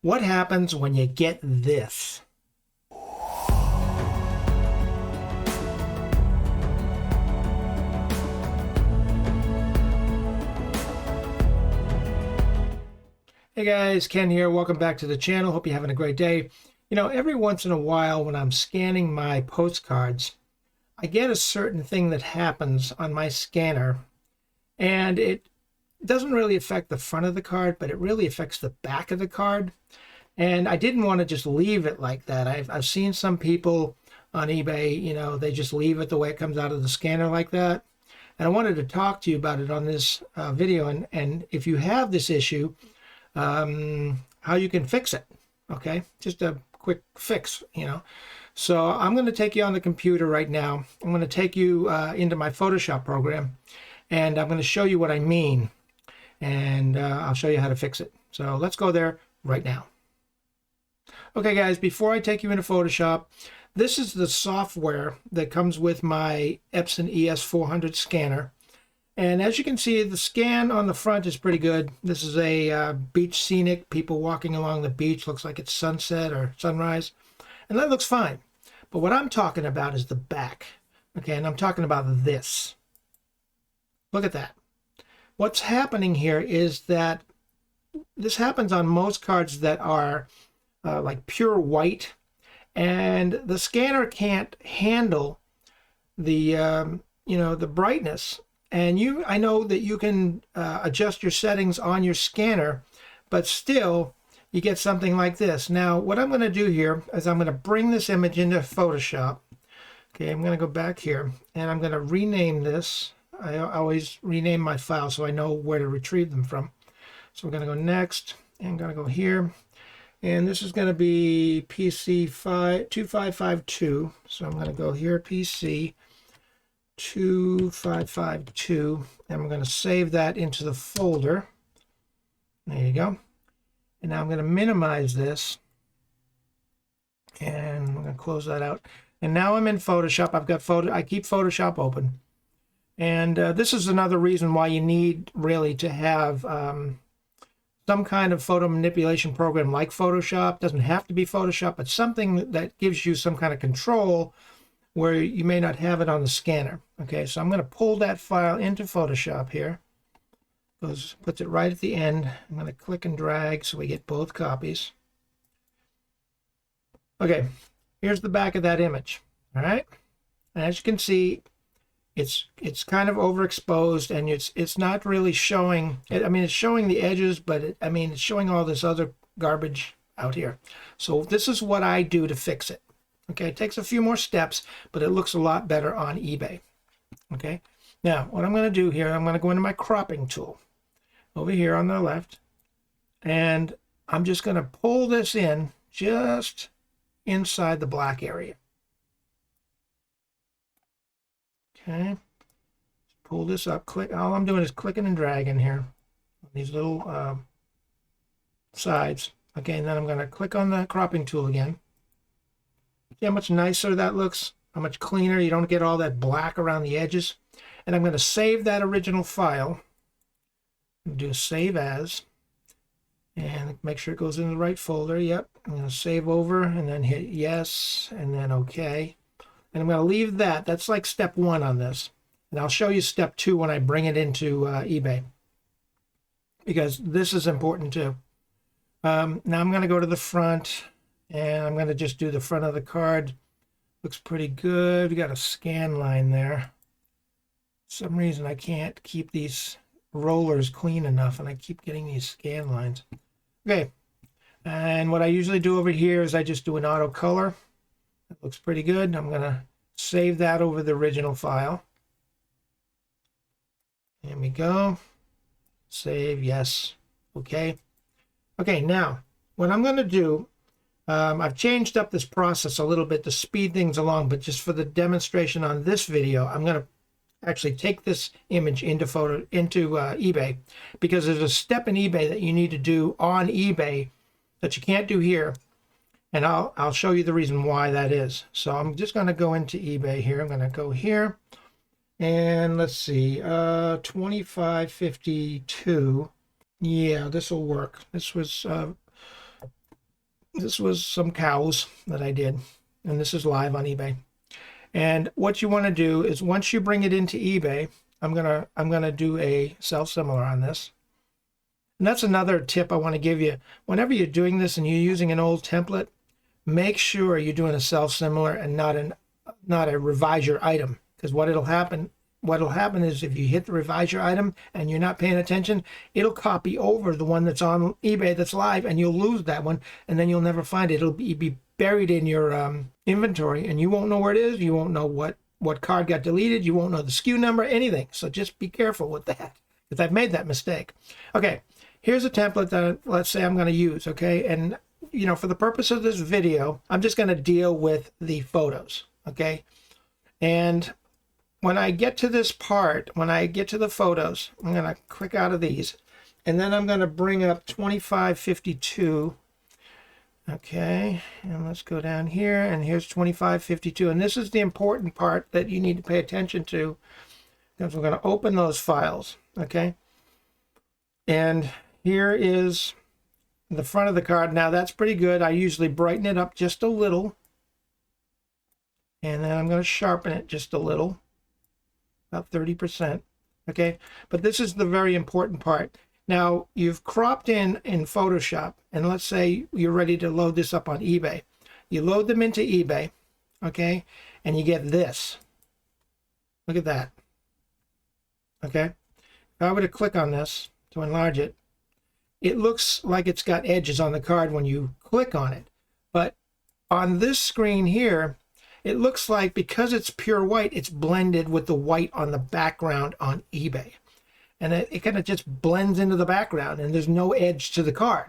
What happens when you get this? Hey guys, Ken here. Welcome back to the channel. Hope you're having a great day. You know, every once in a while when I'm scanning my postcards, I get a certain thing that happens on my scanner, and it doesn't really affect the front of the card, but it really affects the back of the card. And I didn't want to just leave it like that. I've seen some people on eBay, you know, they just leave it the way it comes out of the scanner like that. And I wanted to talk to you about it on this video. And if you have this issue, how you can fix it. Okay, just a quick fix, you know. So I'm going to take you on the computer right now. I'm going to take you into my Photoshop program, and I'm going to show you what I mean, and I'll show you how to fix it. So let's go there right now. Okay guys, before I take you into Photoshop, this is the software that comes with my Epson ES400 scanner. And as you can see, the scan on the front is pretty good. This is a beach scenic, people walking along the beach. Looks like it's sunset or sunrise. And that looks fine. But what I'm talking about is the back. Okay, and I'm talking about this. Look at that. What's happening here is that this happens on most cards that are like pure white. And the scanner can't handle the, the brightness. And I know that you can adjust your settings on your scanner, but still you get something like this. Now, what I'm going to do here is I'm going to bring this image into Photoshop. Okay, I'm going to go back here and I'm going to rename this. I always rename my files so I know where to retrieve them from. So I'm going to go next and I'm going to go here. And this is going to be PC 2552. So I'm going to go here, PC 2552, and I'm going to save that into the folder. There you go. And now I'm going to minimize this, and I'm going to close that out. And now I'm in Photoshop. I keep Photoshop open, and this is another reason why you need really to have some kind of photo manipulation program like Photoshop. Doesn't have to be Photoshop, but something that gives you some kind of control where you may not have it on the scanner. Okay, so I'm going to pull that file into Photoshop here. Puts it right at the end. I'm going to click and drag so we get both copies. Okay, here's the back of that image. All right, and as you can see, it's kind of overexposed, and it's not really showing. I mean, it's showing the edges, but it's showing all this other garbage out here. So this is what I do to fix it. Okay, it takes a few more steps, but it looks a lot better on eBay. Okay, now what I'm going to do here, I'm going to go into my cropping tool over here on the left, and I'm just going to pull this in just inside the black area. Okay, pull this up, click. All I'm doing is clicking and dragging here on these little sides. Okay, and then I'm going to click on the cropping tool again. See how much nicer that looks? How much cleaner? You don't get all that black around the edges. And I'm going to save that original file. Do save as. And make sure it goes in the right folder. Yep. I'm going to save over and then hit yes and then OK. And I'm going to leave that. That's like step 1 on this. And I'll show you step 2 when I bring it into eBay, because this is important too. Now I'm going to go to the front. And I'm going to just do the front of the card. Looks pretty good. We got a scan line there. For some reason I can't keep these rollers clean enough, and I keep getting these scan lines. Okay. And what I usually do over here is I just do an auto color. That looks pretty good. I'm going to save that over the original file. There we go. Save, yes. Okay. Okay, now what I'm going to do, I've changed up this process a little bit to speed things along, but just for the demonstration on this video, I'm going to actually take this image into eBay, because there's a step in eBay that you need to do on eBay that you can't do here, and I'll show you the reason why that is. So I'm just going to go into eBay here. I'm going to go here, and let's see, 2552. Yeah, this will work. This was This was some cows that I did, and this is live on eBay. And what you want to do is once you bring it into eBay, I'm gonna do a self-similar on this. And that's another tip I want to give you. Whenever you're doing this and you're using an old template, make sure you're doing a self-similar and not a revise your item. Because what'll happen is if you hit the revise your item and you're not paying attention, it'll copy over the one that's on eBay that's live, and you'll lose that one, and then you'll never find it. It'll be buried in your inventory, and you won't know where it is. You won't know what card got deleted. You won't know the SKU number, anything. So just be careful with that, because I've made that mistake. Okay, here's a template that let's say I'm going to use. Okay, and for the purpose of this video, I'm just going to deal with the photos. Okay, and when I get to this part, when I get to the photos, I'm going to click out of these, and then I'm going to bring up 2552. Okay, and let's go down here, and here's 2552. And this is the important part that you need to pay attention to, because we're going to open those files. Okay, and here is the front of the card. Now that's pretty good. I usually brighten it up just a little, and then I'm going to sharpen it just a little, about 30%. Okay, but this is the very important part. Now you've cropped in Photoshop, and let's say you're ready to load this up on eBay. You load them into eBay, okay, and you get this. Look at that. Okay, if I were to click on this to enlarge it, it looks like it's got edges on the card when you click on it, but on this screen here, it looks like because it's pure white, it's blended with the white on the background on eBay. And it kind of just blends into the background, and there's no edge to the card.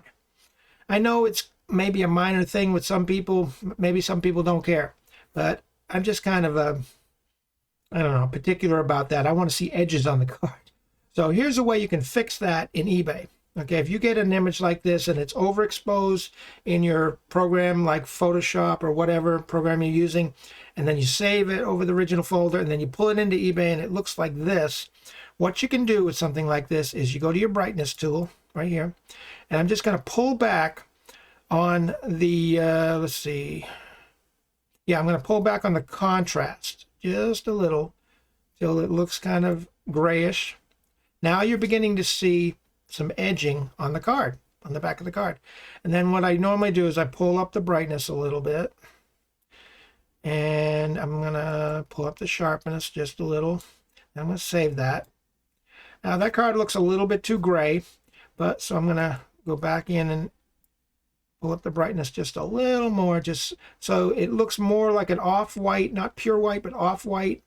I know it's maybe a minor thing with some people. Maybe some people don't care. But I'm just kind of, I don't know, particular about that. I want to see edges on the card. So here's a way you can fix that in eBay. Okay, if you get an image like this and it's overexposed in your program like Photoshop or whatever program you're using, and then you save it over the original folder, and then you pull it into eBay and it looks like this, what you can do with something like this is you go to your brightness tool right here, and I'm just going to pull back on the, let's see, yeah, I'm going to pull back on the contrast just a little till it looks kind of grayish. Now you're beginning to see some edging on the card, on the back of the card. And then what I normally do is I pull up the brightness a little bit, and I'm going to pull up the sharpness just a little. I'm going to save that. Now that card looks a little bit too gray, but so I'm going to go back in and pull up the brightness just a little more, just so it looks more like an off-white, not pure white, but off-white,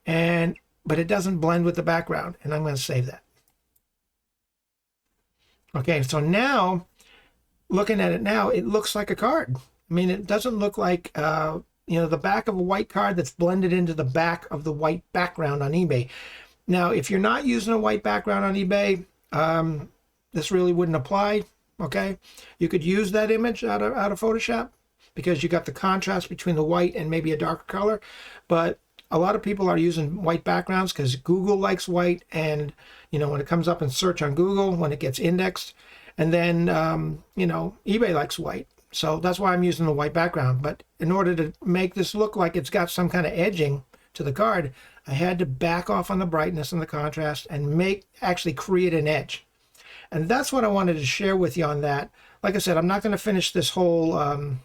but it doesn't blend with the background, and I'm going to save that. Okay, so now, looking at it now, it looks like a card. I mean, it doesn't look like, the back of a white card that's blended into the back of the white background on eBay. Now, if you're not using a white background on eBay, this really wouldn't apply, okay? You could use that image out of Photoshop because you got the contrast between the white and maybe a darker color, but a lot of people are using white backgrounds because Google likes white, and, when it comes up in search on Google, when it gets indexed, and then, eBay likes white. So that's why I'm using the white background. But in order to make this look like it's got some kind of edging to the card, I had to back off on the brightness and the contrast and actually create an edge. And that's what I wanted to share with you on that. Like I said, I'm not going to finish this whole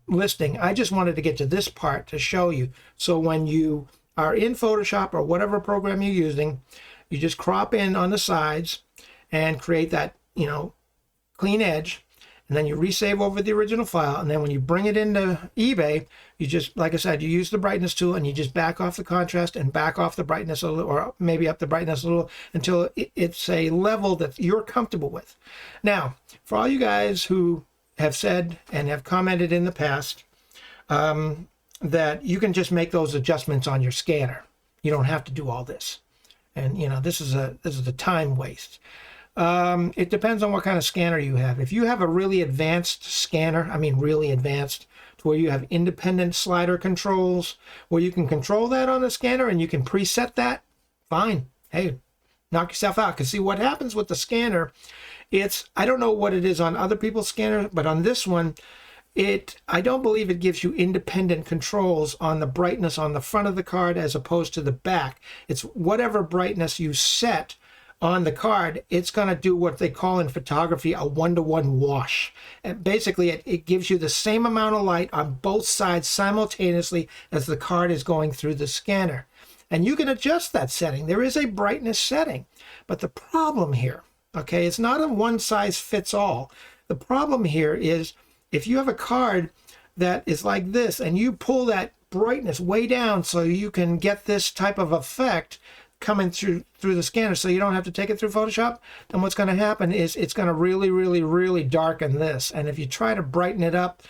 listing. I just wanted to get to this part to show you. So when you are in Photoshop or whatever program you're using, you just crop in on the sides and create that, clean edge. And then you resave over the original file. And then when you bring it into eBay, you just, like I said, you use the brightness tool and you just back off the contrast and back off the brightness a little, or maybe up the brightness a little, until it's a level that you're comfortable with. Now, for all you guys who have said and have commented in the past that you can just make those adjustments on your scanner. You don't have to do all this. And, this is a time waste. It depends on what kind of scanner you have. If you have a really advanced scanner, I mean really advanced, to where you have independent slider controls, where you can control that on the scanner and you can preset that, fine. Hey, knock yourself out. Because see, what happens with the scanner I don't know what it is on other people's scanners, but on this one, I don't believe it gives you independent controls on the brightness on the front of the card as opposed to the back. It's whatever brightness you set on the card, it's going to do what they call in photography a one-to-one wash. And basically, it gives you the same amount of light on both sides simultaneously as the card is going through the scanner. And you can adjust that setting. There is a brightness setting. But the problem here, okay, it's not a one-size-fits-all. The problem here is if you have a card that is like this and you pull that brightness way down so you can get this type of effect coming through the scanner so you don't have to take it through Photoshop, then what's going to happen is it's going to really darken this. And if you try to brighten it up,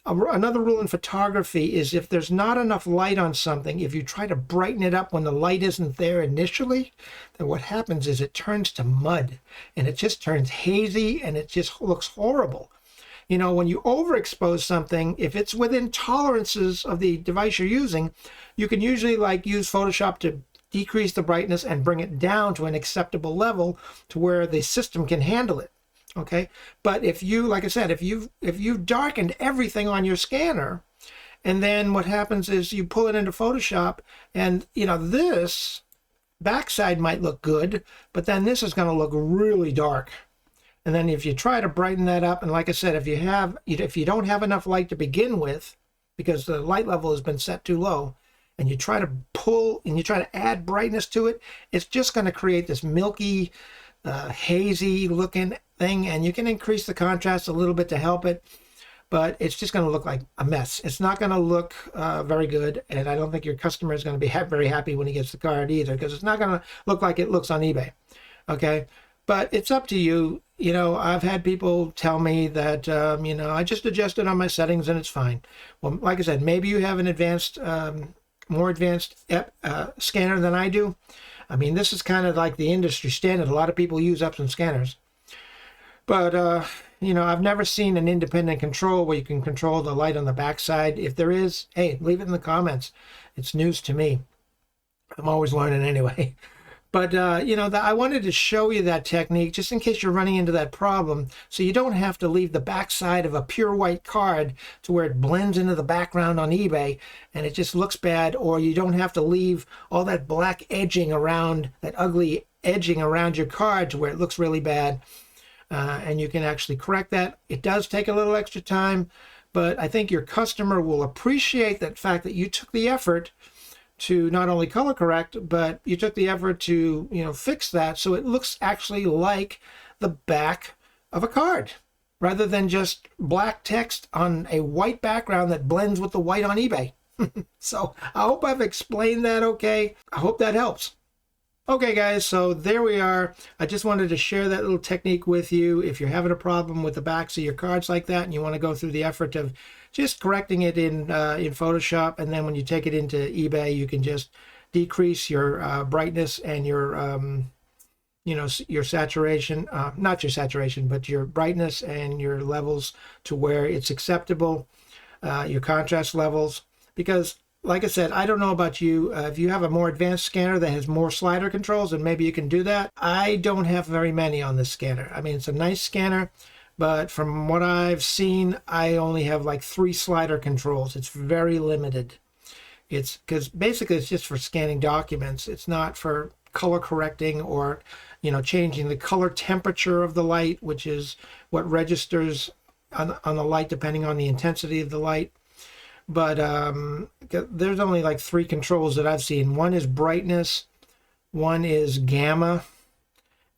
another rule in photography is if there's not enough light on something, if you try to brighten it up when the light isn't there initially, then what happens is it turns to mud and it just turns hazy and it just looks horrible. You know, when you overexpose something, if it's within tolerances of the device you're using, you can usually use Photoshop to decrease the brightness and bring it down to an acceptable level to where the system can handle it. Okay, but if you, like I said, if you've darkened everything on your scanner, and then what happens is you pull it into Photoshop, and this backside might look good, but then this is going to look really dark. And then if you try to brighten that up, and like I said, if you don't have enough light to begin with, because the light level has been set too low, and you try to pull and you try to add brightness to it, it's just going to create this milky, hazy looking thing. And you can increase the contrast a little bit to help it, but it's just going to look like a mess. It's not going to look very good, and I don't think your customer is going to be very happy when he gets the card either, because it's not going to look like it looks on eBay. Okay, but it's up to you. I've had people tell me that, I just adjusted on my settings and it's fine. Well, like I said, maybe you have an more advanced scanner than I do. I mean, this is kind of like the industry standard. A lot of people use Epson scanners. But, I've never seen an independent control where you can control the light on the backside. If there is, hey, leave it in the comments. It's news to me. I'm always learning anyway. But, I wanted to show you that technique just in case you're running into that problem, so you don't have to leave the backside of a pure white card to where it blends into the background on eBay and it just looks bad, or you don't have to leave all that black edging around, that ugly edging around your card to where it looks really bad. And you can actually correct that. It does take a little extra time, but I think your customer will appreciate that fact that you took the effort to not only color correct, but you took the effort to, fix that so it looks actually like the back of a card rather than just black text on a white background that blends with the white on eBay. So I hope I've explained that okay. I hope that helps. Okay, guys, so there we are. I just wanted to share that little technique with you. If you're having a problem with the backs of your cards like that and you want to go through the effort of just correcting it in Photoshop, and then when you take it into eBay, you can just decrease your brightness and your, your saturation, not your saturation, but your brightness and your levels to where it's acceptable, your contrast levels, because like I said, I don't know about you. If you have a more advanced scanner that has more slider controls, then maybe you can do that. I don't have very many on this scanner. I mean, it's a nice scanner, but from what I've seen, I only have like 3 slider controls. It's very limited. It's because basically it's just for scanning documents. It's not for color correcting or, changing the color temperature of the light, which is what registers on the light depending on the intensity of the light. But there's only like 3 controls that I've seen. One is brightness, one is gamma,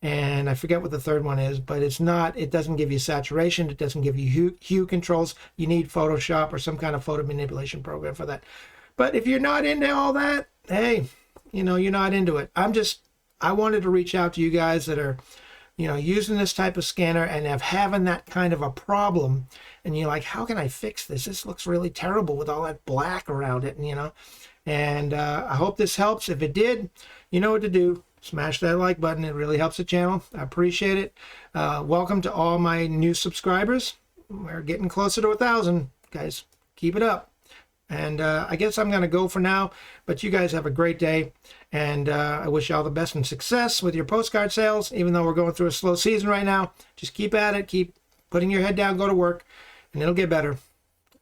and I forget what the third one is, but it doesn't give you saturation, it doesn't give you hue controls. You need Photoshop or some kind of photo manipulation program for that. But if you're not into all that, hey, you're not into it. I wanted to reach out to you guys that are using this type of scanner and having that kind of a problem, and you're like, how can I fix this? This looks really terrible with all that black around it, and I hope this helps. If it did, you know what to do. Smash that like button. It really helps the channel. I appreciate it. Welcome to all my new subscribers. We're getting closer to 1,000, guys. Keep it up. And I guess I'm going to go for now, but you guys have a great day. And I wish you all the best and success with your postcard sales, even though we're going through a slow season right now. Just keep at it. Keep putting your head down, go to work, and it'll get better.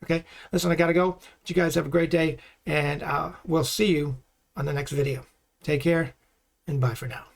Okay? Listen, I got to go. But you guys have a great day, and we'll see you on the next video. Take care, and bye for now.